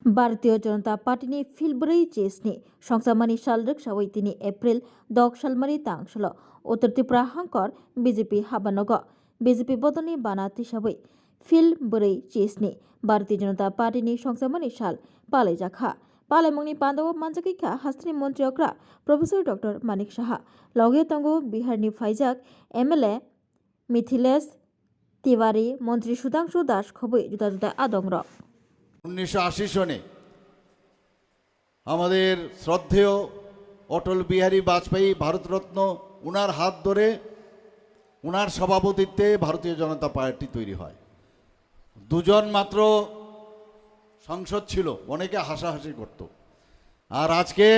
भारतीय जनता पार्टीनि फिलब्रै चेसनि संसामानि सालरक सावैतिनि एप्रिल 10 सालमारि तांसल उत्तर Tripura हांकर BJP हाबानग BJP बदलनि बानात हिसाबै फिलब्रै चेसनि भारतीय जनता पार्टीनि संसामानि साल पालाइजाखा पालाइमुंनि पान्दाव मानजाखैखा हास्ट्रि मन्त्री अग्रा प्रोफेसर डॉक्टर मानिक साहा लगे तंगो बिहारनि फाइजाक एमएलए मिथिलेश तिवारी मंत्री सुधांशु दास खबै जुदा जुदा आदंर 1980 সনে আমাদের শ্রদ্ধেয় অটল বিহারী বাজপেয়ী ভারতরত্ন উনার হাত ধরে উনার সভাপতিত্বে ভারতীয় জনতা পার্টি তৈরি হয়। দুজন মাত্র সংসদ ছিল, অনেকে হাসাহাসি করত। আর আজকে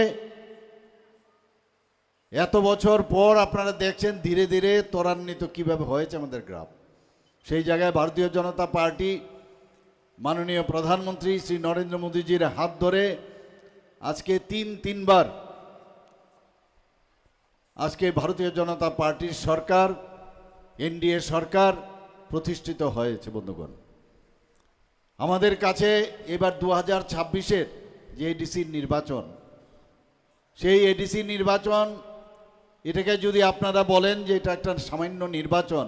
এত বছর পর আপনারা দেখছেন ধীরে ধীরে ত্বরান্বিত কিভাবে হয়েছে আমাদের গ্রাম। সেই জায়গায় ভারতীয় জনতা পার্টি माननीय प्रधानमंत्री श्री नरेंद्र मोदी जी हाथ धरे आज के तीन बार आज के भारतीय जनता पार्टी सरकार एनडीए सरकार प्रतिष्ठित হয়েছে। বন্ধুগণ, আমাদের কাছে এবার 2026-এর যে এডিসি নির্বাচন, সেই এডিসি নির্বাচন এটাকে যদি আপনারা বলেন যে এটা একটা সামান্য নির্বাচন,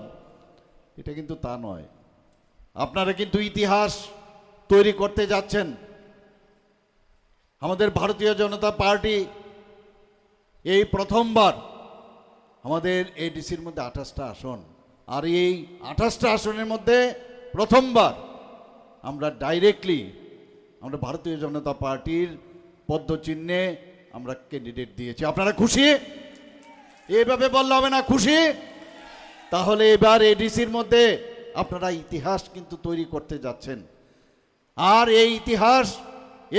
এটা কিন্তু তা নয়। আপনারা কিন্তু ইতিহাস তৈরি করতে যাচ্ছেন। আমাদের ভারতীয় জনতা পার্টি এই প্রথমবার আমাদের এডিসির মধ্যে 28টা আসন, আর এই 28টা আসনের মধ্যে প্রথমবার আমরা ডাইরেক্টলি আমরা ভারতীয় জনতা পার্টির পদ্মচিহ্নে আমরা ক্যান্ডিডেট দিয়েছি। আপনারা খুশি? এইভাবে বললে হবে না, খুশি? তাহলে এবার এডিসির মধ্যে আপনারা ইতিহাস কিন্তু তৈরি করতে যাচ্ছেন। আর এই ইতিহাস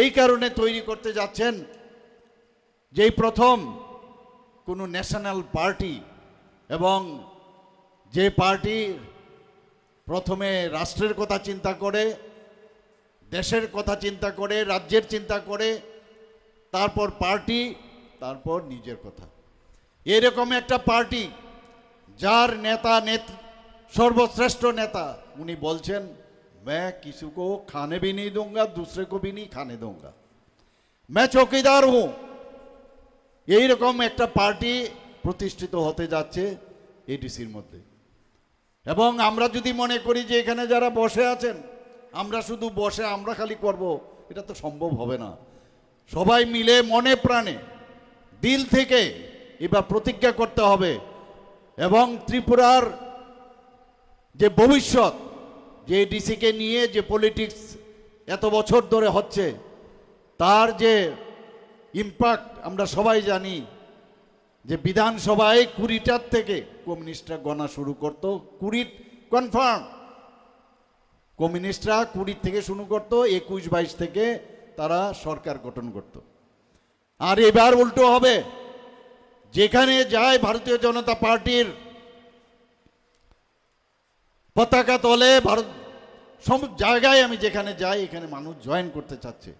এই কারণে তৈরি করতে যাচ্ছেন যে প্রথম কোনো ন্যাশনাল পার্টি এবং যে পার্টি প্রথমে রাষ্ট্রের কথা চিন্তা করে, দেশের কথা চিন্তা করে, রাজ্যের চিন্তা করে, তারপর পার্টি, তারপর নিজের কথা। এরকম একটা পার্টি যার নেতা सर्वश्रेष्ठ नेता उन्हीं बोलছেন मैं किसी को खाने भी नहीं दूंगा, दूसरे को भी नहीं खाने दूंगा, मैं चौकीदार हूं। यही रकम एक पार्टी प्रतिष्ठित होते যাচ্ছে এডিসির মধ্যে। এবং আমরা যদি মনে করি যে এখানে যারা বসে আছেন আমরা শুধু বসে আমরা খালি করব, এটা তো সম্ভব হবে না। সবাই মিলে মনে প্রাণে দিল থেকে এবার প্রতিজ্ঞা করতে হবে এবং ত্রিপুরার যে ভবিষ্যৎ, যে ডিসিকে নিয়ে যে পলিটিক্স এত বছর ধরে হচ্ছে তার যে ইম্প্যাক্ট আমরা সবাই জানি। যে বিধানসভায় 20টার থেকে কমিউনিস্টরা গণা শুরু করতো, 20 কনফার্ম কমিউনিস্টরা 20 থেকে শুরু করতো, 21-22 থেকে তারা সরকার গঠন করত। আর এবার উল্টো হবে, যেখানে যায় ভারতীয় জনতা পার্টির পতাকা তলে, ভারত সব জায়গায় আমি যেখানে যাই এখানে মানুষ জয়েন করতে চাচ্ছে।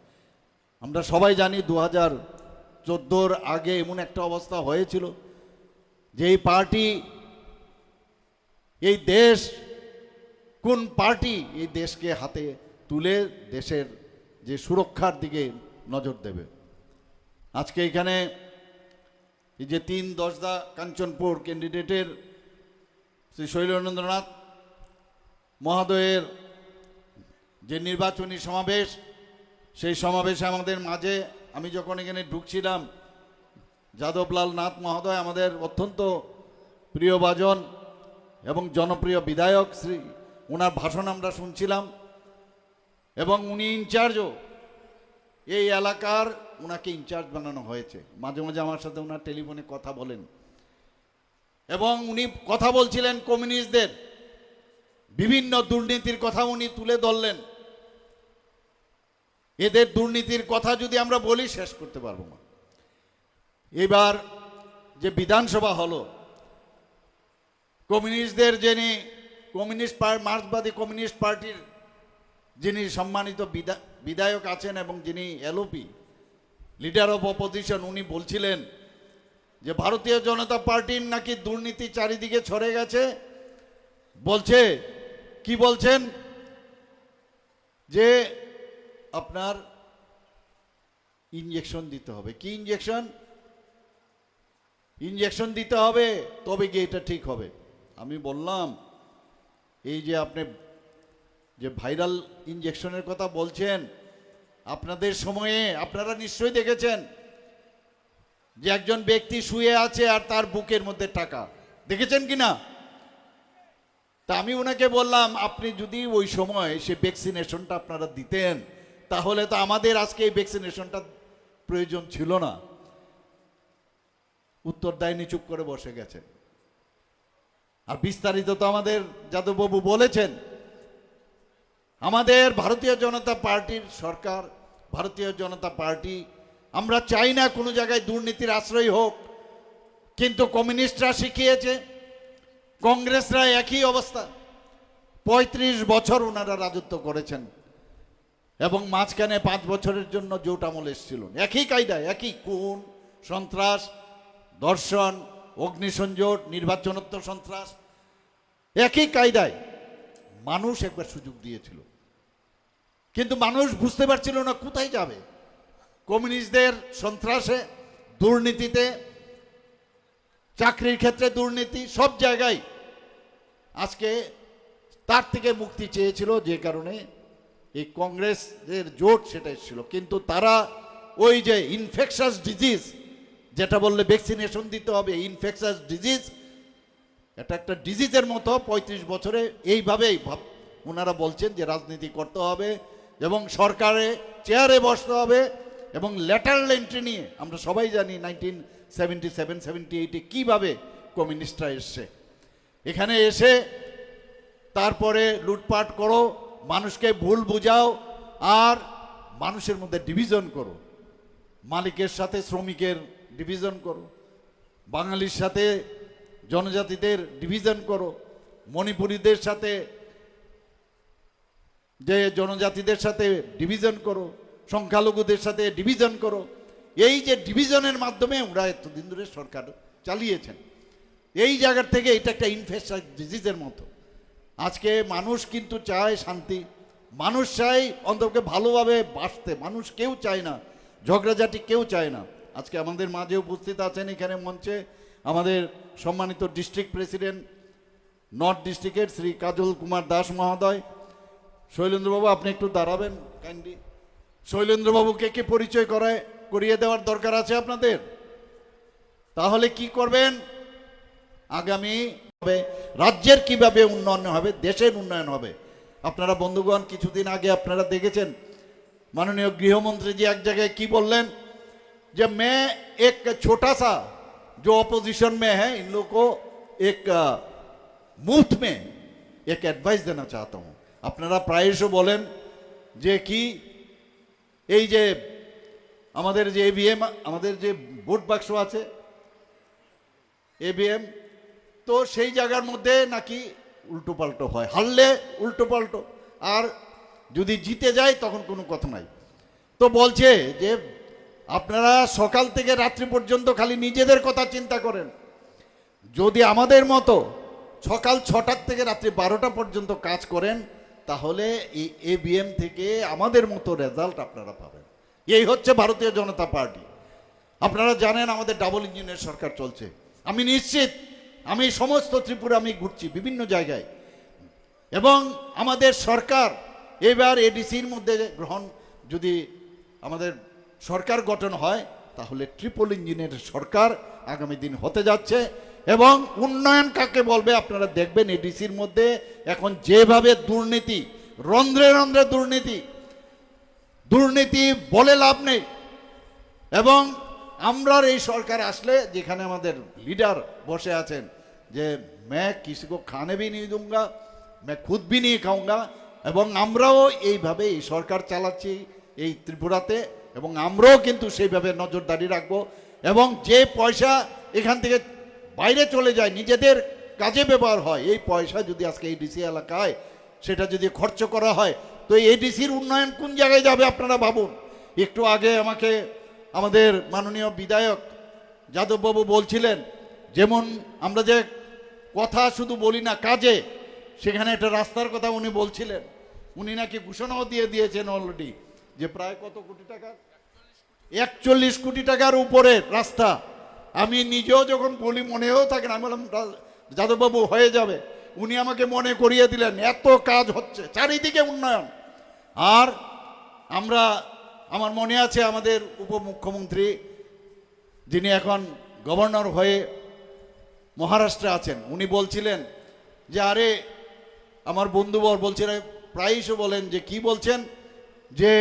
আমরা সবাই জানি 2014-র আগে এমন একটা অবস্থা হয়েছিল যে এই পার্টি, এই দেশ, কোন পার্টি এই দেশকে হাতে তুলে দেশের যে সুরক্ষার দিকে নজর দেবে। আজকে এখানে এই যে 3-10 কাঞ্চনপুর ক্যান্ডিডেটের শ্রী শৈলেন্দ্রনাথ মহোদয়ের যে নির্বাচনী সমাবেশ, সেই সমাবেশে আমাদের মাঝে আমি যখন এখানে ঢুকছিলাম, যাদবলাল নাথ মহোদয় আমাদের অত্যন্ত প্রিয়ভাজন এবং জনপ্রিয় বিধায়ক, শ্রী ওনার ভাষণ আমরা শুনছিলাম এবং উনি ইনচার্জও, এই এলাকার ওনাকে ইনচার্জ বানানো হয়েছে। মাঝে মাঝে আমার সাথে ওনার টেলিফোনে কথা বলেন এবং উনি কথা বলছিলেন কমিউনিস্টদের বিভিন্ন দুর্নীতির কথা উনি তুলে ধরলেন। এদের দুর্নীতির কথা যদি আমরা বলি শেষ করতে পারবো না। এবার যে বিধানসভা হলো, কমিউনিস্টদের যিনি মার্ক্সবাদী কমিউনিস্ট পার্টির যিনি সম্মানিত বিধায়ক আছেন এবং যিনি এলওপি লিডার অফ অপোজিশন, উনি বলছিলেন যে ভারতীয় জনতা পার্টির নাকি দুর্নীতি চারিদিকে ছড়ে গেছে। বলছে কি বলছেন যে আপনার ইঞ্জেকশন দিতে হবে। কি ইঞ্জেকশন? ইঞ্জেকশন দিতে হবে, তবে গিয়ে এটা ঠিক হবে। আমি বললাম এই যে আপনি যে ভাইরাল ইঞ্জেকশনের কথা বলছেন, আপনাদের সময়ে আপনারা নিশ্চয়ই দেখেছেন যে একজন ব্যক্তি শুয়ে আছে আর তার বুকের মধ্যে টাকা, দেখেছেন কি না? তা আমি ওনাকে বললাম আপনি যদি ওই সময় সে ভ্যাকসিনেশনটা আপনারা দিতেন তাহলে তো আমাদের আজকে এই ভ্যাকসিনেশনটা প্রয়োজন ছিল না। উত্তর দেয়নি, চুপ করে বসে গেছেন। আর বিস্তারিত তো আমাদের যাদববাবু বলেছেন। আমাদের ভারতীয় জনতা পার্টির সরকার, ভারতীয় জনতা পার্টি, আমরা চাই না কোনো জায়গায় দুর্নীতির আশ্রয় হোক, কিন্তু কমিউনিস্টরা শিখিয়েছে, কংগ্রেসরা একই অবস্থা। ৩৫ বছর ওনারা রাজত্ব করেছেন এবং মাঝখানে 5 বছরের জন্য জোট আমল এসেছিল। একই কায়দায়, একই খুন, সন্ত্রাস, ধর্ষণ, অগ্নিসংযোগ, নির্বাচনোত্তর সন্ত্রাস, একই কায়দায় মানুষ একবার সুযোগ দিয়েছিল, কিন্তু মানুষ বুঝতে পারছিল না কোথায় যাবে। কমিউনিস্টদের সন্ত্রাসে, দুর্নীতিতে, চাকরির ক্ষেত্রে দুর্নীতি, সব জায়গায় আজকে তার থেকে মুক্তি চেয়েছিল, যে কারণে এই কংগ্রেসের জোট সেটা এসেছিল। কিন্তু তারা ওই যে ইনফেকশাস ডিজিজ, যেটা বললে ভ্যাকসিনেশন দিতে হবে, ইনফেকশাস ডিজিজ, এটা একটা ডিজিজের মতো 35 বছরে এইভাবেই ওনারা বলছেন যে রাজনীতি করতে হবে এবং সরকারে চেয়ারে বসতে হবে এবং ল্যাটারাল এন্ট্রি নিয়ে আমরা সবাই জানি 1977-78-এ কীভাবে কমিউনিস্টরা এসছে। এখানে এসে তারপরে লুটপাট করো, মানুষকে ভুল বুঝাও আর মানুষের মধ্যে ডিভিশন করো। মালিকের সাথে শ্রমিকের ডিভিশন করো, বাঙালির সাথে জনজাতিদের ডিভিশন করো, মণিপুরীদের সাথে যে জনজাতিদের সাথে ডিভিশন করো, সংখ্যালঘুদের সাথে ডিভিশন করো। এই যে ডিভিশনের মাধ্যমে ওরা এতদিন ধরে সরকার চালিয়েছেন, এই জায়গার থেকে এটা একটা ইনফেকশাস ডিজিজের মতো। আজকে মানুষ কিন্তু চায় শান্তি, মানুষ চায় অন্তত ভালোভাবে বাঁচতে, মানুষ কেউ চায় না ঝগড়াঝাটি, কেউ চায় না। আজকে আমাদের মাঝে উপস্থিত আছেন এখানে মঞ্চে আমাদের সম্মানিত ডিস্ট্রিক্ট প্রেসিডেন্ট নর্থ ডিস্ট্রিক্টের শ্রী কাজল কুমার দাস মহোদয়। শৈলেন্দ্রবাবু আপনি একটু দাঁড়াবেন কাইন্ডলি। শৈলেন্দ্রবাবুকে কে পরিচয় করিয়ে দেওয়ার দরকার আছে আপনাদের। তাহলে কি করবেন, আগামী রাজ্যের কিভাবে উন্নয়ন হবে, দেশের উন্নয়ন হবে। আপনারা বন্ধুগণ কিছুদিন আগে আপনারা দেখেছেন মাননীয় গৃহমন্ত্রীজি এক জায়গায় কি বললেন যে मैं एक छोटा सा जो ऑपोजिशन में है इन लोगों को एक मुफ्त में एक एडवाइस देना चाहता हूं। আপনারা প্রায়শই বলেন যে কি এই যে আমাদের যে এভিএম, আমাদের যে ভোট বাক্স আছে এভিএম, তো সেই জায়গার মধ্যে নাকি উল্টো পাল্টো হয়, হারলে উল্টো পাল্টো, আর যদি জিতে যায় তখন কোনো কথা নাই। তো বলছে যে আপনারা সকাল থেকে রাত্রি পর্যন্ত খালি নিজেদের কথা চিন্তা করেন, যদি আমাদের মতো সকাল 6টার থেকে রাত্রি 12টা পর্যন্ত কাজ করেন তাহলে এই এভিএম থেকে আমাদের মতো রেজাল্ট আপনারা পাবেন। এই হচ্ছে ভারতীয় জনতা পার্টি। আপনারা জানেন আমাদের ডাবল ইঞ্জিনের সরকার চলছে। আমি নিশ্চিত, আমি সমস্ত ত্রিপুরা আমি ঘুরছি বিভিন্ন জায়গায়, এবং আমাদের সরকার এবার এডিসির মধ্যে যদি আমাদের সরকার গঠন হয় তাহলে ট্রিপল ইঞ্জিনের সরকার আগামী দিন হতে যাচ্ছে। এবং উন্নয়ন কাকে বলবে আপনারা দেখবেন এডিসির মধ্যে এখন যেভাবে দুর্নীতি, রন্ধ্রে রন্ধ্রে দুর্নীতি বলে লাভ নেই। এবং আমরা এই সরকার আসলে যেখানে আমাদের লিডার বসে আছেন যে मैं किसी को खाने भी नहीं दूंगा, मैं खुद भी नहीं खाऊंगा, এবং আমরাও এইভাবে এই সরকার চালাচ্ছি এই ত্রিপুরাতে, এবং আমরাও কিন্তু সেইভাবে নজরদারি রাখবো। এবং যে পয়সা এখান থেকে বাইরে চলে যায় নিজেদের কাজে ব্যবহার হয়, এই পয়সা যদি আজকে এডিসি এলাকায় সেটা যদি খরচ করা হয় তো এই এডিসির উন্নয়ন কোন জায়গায় যাবে আপনারা ভাবুন। একটু আগে আমাকে আমাদের মাননীয় বিধায়ক যাদববাবু বলছিলেন, যেমন আমরা যে কথা শুধু বলি না কাজে, সেখানে একটা রাস্তার কথা উনি বলছিলেন। উনি নাকি ঘোষণাও দিয়ে দিয়েছেন অলরেডি যে প্রায় কত কোটি টাকা, 41 কোটি টাকার উপরে রাস্তা। আমি নিজেও যখন বলি মনেও থাকে না, আমি বললাম যাদববাবু হয়ে যাবে, উনি আমাকে মনে করিয়ে দিলেন এত কাজ হচ্ছে, চারিদিকে উন্নয়ন। আর আমার মনে আছে আমাদের উপমুখ্যমন্ত্রী যিনি এখন গভর্নর হয়ে মহারাষ্ট্রে আছেন, উনি বলছিলেন যে আরে আমার বন্ধুবর বলছিলেন, প্রায়শই বলেন যে কি বলছেন যে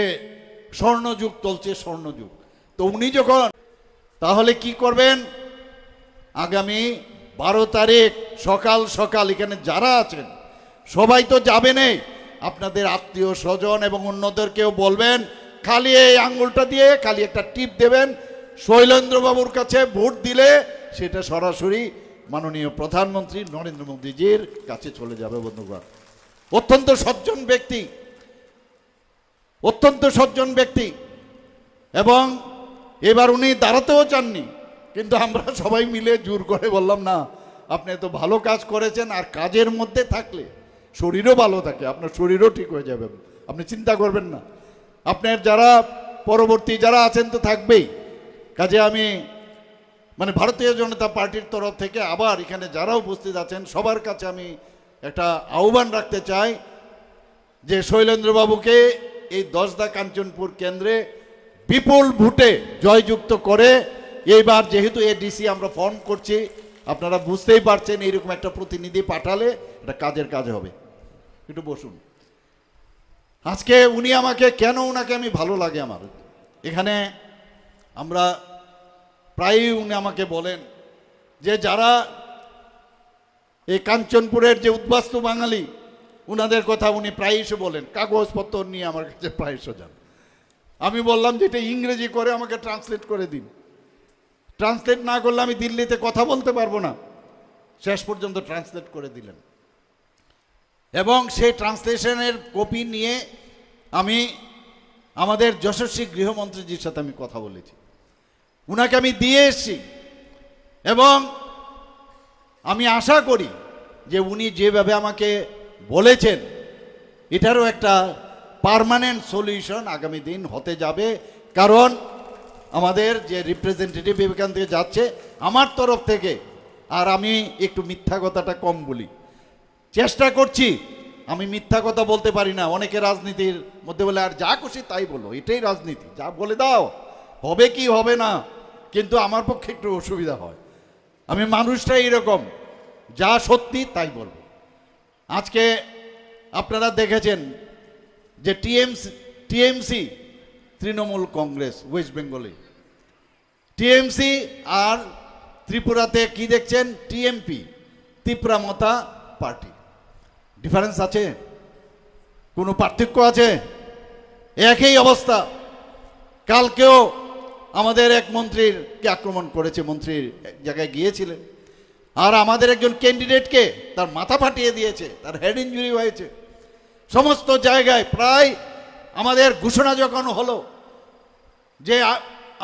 স্বর্ণযুগ চলছে, স্বর্ণযুগ। তো উনি যখন, তাহলে কি করবেন, আগামী 12 তারিখ সকাল সকাল এখানে যারা আছেন সবাই তো যাবেনই, আপনাদের আত্মীয় স্বজন এবং অন্যদেরকেও বলবেন, খালি এই আঙ্গুলটা দিয়ে খালি একটা টিপ দেবেন, শৈলেন্দ্রবাবুর কাছে ভোট দিলে সেটা সরাসরি মাননীয় প্রধানমন্ত্রী নরেন্দ্র মোদীজির কাছে চলে যাবে। বন্ধুগণ, অত্যন্ত সজ্জন ব্যক্তি, অত্যন্ত সজ্জন ব্যক্তি, এবং এবার উনি দাঁড়াতেও চাননি, কিন্তু আমরা সবাই মিলে জোর করে বললাম না, আপনি তো ভালো কাজ করেছেন, আর কাজের মধ্যে থাকলে শরীরও ভালো থাকে, আপনার শরীরও ঠিক হয়ে যাবে, আপনি চিন্তা করবেন না। আপনার যারা পরবর্তী যারা আছেন তো থাকবেই। কাজে আমি ভারতীয় জনতা পার্টির তরফ থেকে আবার এখানে যারা উপস্থিত আছেন সবার কাছে আমি একটা আহ্বান রাখতে চাই যে শৈলেন্দ্রবাবুকে এই 10দা কাঞ্চনপুর কেন্দ্রে বিপুল ভোটে জয়যুক্ত করে, এইবার যেহেতু এডিসি আমরা ফর্ম করছি, আপনারা বুঝতেই পারছেন এইরকম একটা প্রতিনিধি পাঠালে এটা কাজের কাজ হবে। একটু বসুন। আজকে উনি আমাকে, কেন উনাকে আমি ভালো লাগে, আমার এখানে আমরা প্রায়ই উনি আমাকে বলেন যে যারা এই কাঞ্চনপুরের যে উদ্বাস্তু বাঙালি, উনাদের কথা উনি প্রায়শই বলেন, কাগজপত্র নিয়ে আমার কাছে প্রায়শই যান। আমি বললাম যে এটা ইংরেজি করে আমাকে ট্রান্সলেট করে দিন, ট্রান্সলেট না করলে আমি দিল্লিতে কথা বলতে পারবো না। শেষ পর্যন্ত ট্রান্সলেট করে দিলেন, এবং সেই ট্রান্সলেশনের কপি নিয়ে আমি আমাদের যশস্বী গৃহমন্ত্রীজির সাথে আমি কথা বলেছি, উনাকে আমি দিয়ে এসেছি, এবং আমি আশা করি যে উনি যেভাবে আমাকে বলেছেন এটারও একটা পার্মানেন্ট সলিউশন আগামী দিন হতে যাবে। কারণ আমাদের যে রিপ্রেজেন্টেটিভ এখান থেকে যাচ্ছে, আমার তরফ থেকে, আর আমি একটু মিথ্যা কথাটা কম বলি, চেষ্টা করছি, আমি মিথ্যা কথা বলতে পারি না। অনেকে রাজনীতির মধ্যে বলে আর যা খুশি তাই বলো, এটাই রাজনীতি, যা বলে দাও, হবে কি হবে না, কিন্তু আমার পক্ষে একটু অসুবিধা হয়। আমি মানুষটাই এরকম, যা সত্যি তাই বলবো। আজকে আপনারা দেখেছেন যে টিএমসি তৃণমূল কংগ্রেস ওয়েস্ট বেঙ্গলে, টিএমসি আর ত্রিপুরাতে কি দেখছেন টিএমপি, ত্রিপুরামতা পার্টি। ডিফারেন্স আছে? কোনো পার্থক্য আছে? একই অবস্থা। কালকেও আমাদের এক মন্ত্রীকে আক্রমণ করেছে, মন্ত্রীর এক জায়গায় গিয়েছিলেন, আর আমাদের একজন ক্যান্ডিডেটকে তার মাথা ফাটিয়ে দিয়েছে, তার হেড ইঞ্জুরি হয়েছে। সমস্ত জায়গায় প্রায় আমাদের ঘোষণা যখন হলো যে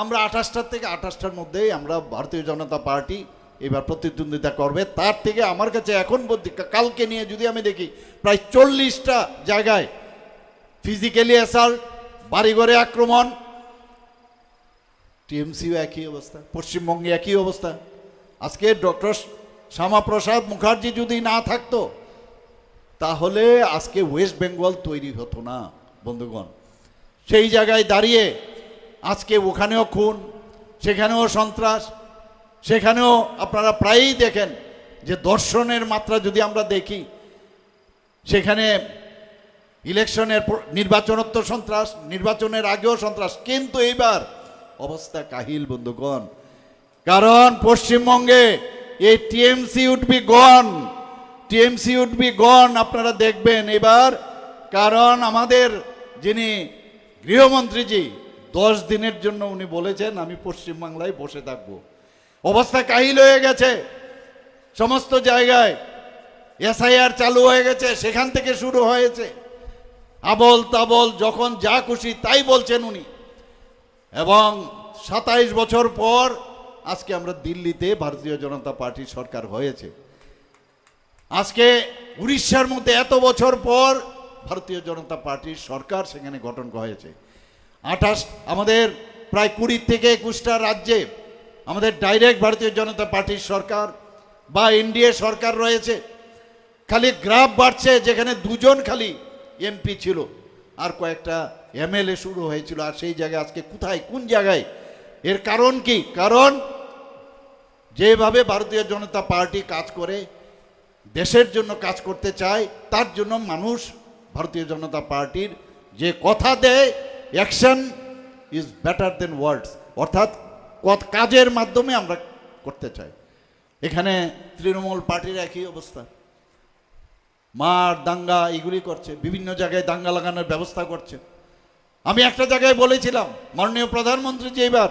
আমরা 28টার থেকে 28টার মধ্যেই আমরা ভারতীয় জনতা পার্টি এবার প্রতিদ্বন্দ্বিতা করবে, তার থেকে আমার কাছে এখন কালকে নিয়ে যদি আমি দেখি প্রায় 40টা জায়গায় ফিজিক্যালি অ্যাসাল্ট, বাড়িঘরে আক্রমণ। টিএমসিও একই অবস্থা, পশ্চিমবঙ্গে একই অবস্থা। আজকে ডক্টর শ্যামাপ্রসাদ মুখার্জি যদি না থাকতো তাহলে আজকে ওয়েস্ট বেঙ্গল তৈরি হতো না। বন্ধুগণ, সেই জায়গায় দাঁড়িয়ে আজকে ওখানেও খুন, সেখানেও সন্ত্রাস, সেখানেও আপনারা প্রায়ই দেখেন যে দর্শনের মাত্রা যদি আমরা দেখি, সেখানে ইলেকশনের নির্বাচনোত্তর সন্ত্রাস, নির্বাচনের আগেও সন্ত্রাস, কিন্তু এইবার অবস্থা কাহিল। বন্ধুগণ, কারণ পশ্চিমবঙ্গে এই TMC would be gone, TMC would be gone, আপনারা দেখবেন এবার। কারণ আমাদের যিনি গৃহমন্ত্রীজি 10 দিনের জন্য উনি বলেছেন আমি পশ্চিমবাংলায় বসে থাকবো। অবস্থা কাহিল হয়ে গেছে, সমস্ত জায়গায় এসআইআর চালু হয়ে গেছে, সেখান থেকে শুরু হয়েছে আবল তাবল, যখন যা খুশি তাই বলছেন উনি। এবং 27 বছর পর আজকে আমরা দিল্লিতে ভারতীয় জনতা পার্টির সরকার হয়েছে। আজকে উড়িষ্যার মধ্যে এত বছর পর ভারতীয় জনতা পার্টির সরকার সেখানে গঠন হয়েছে। আমাদের প্রায় 20 থেকে 21টা রাজ্যে আমাদের ডাইরেক্ট ভারতীয় জনতা পার্টির সরকার বা এনডিএ সরকার রয়েছে। খালি গ্রাফ বাড়ছে, যেখানে 2জন খালি এমপি ছিল আর কয়েকটা এমএলএ শুরু হয়েছিল, আর সেই জায়গায় আজকে কোথায়, কোন জায়গায়? এর কারণ কি? কারণ যেভাবে ভারতীয় জনতা পার্টি কাজ করে, দেশের জন্য কাজ করতে চায়, তার জন্য মানুষ ভারতীয় জনতা পার্টির যে কথা দেয়, অ্যাকশন ইজ বেটার দেন ওয়ার্ডস, অর্থাৎ কাজের মাধ্যমে আমরা করতে চাই। এখানে তৃণমূল পার্টির একই অবস্থা, মার দাঙ্গা এগুলি করছে, বিভিন্ন জায়গায় দাঙ্গা লাগানোর ব্যবস্থা করছে। আমি একটা জায়গায় বলেছিলাম, মাননীয় প্রধানমন্ত্রী যে এবার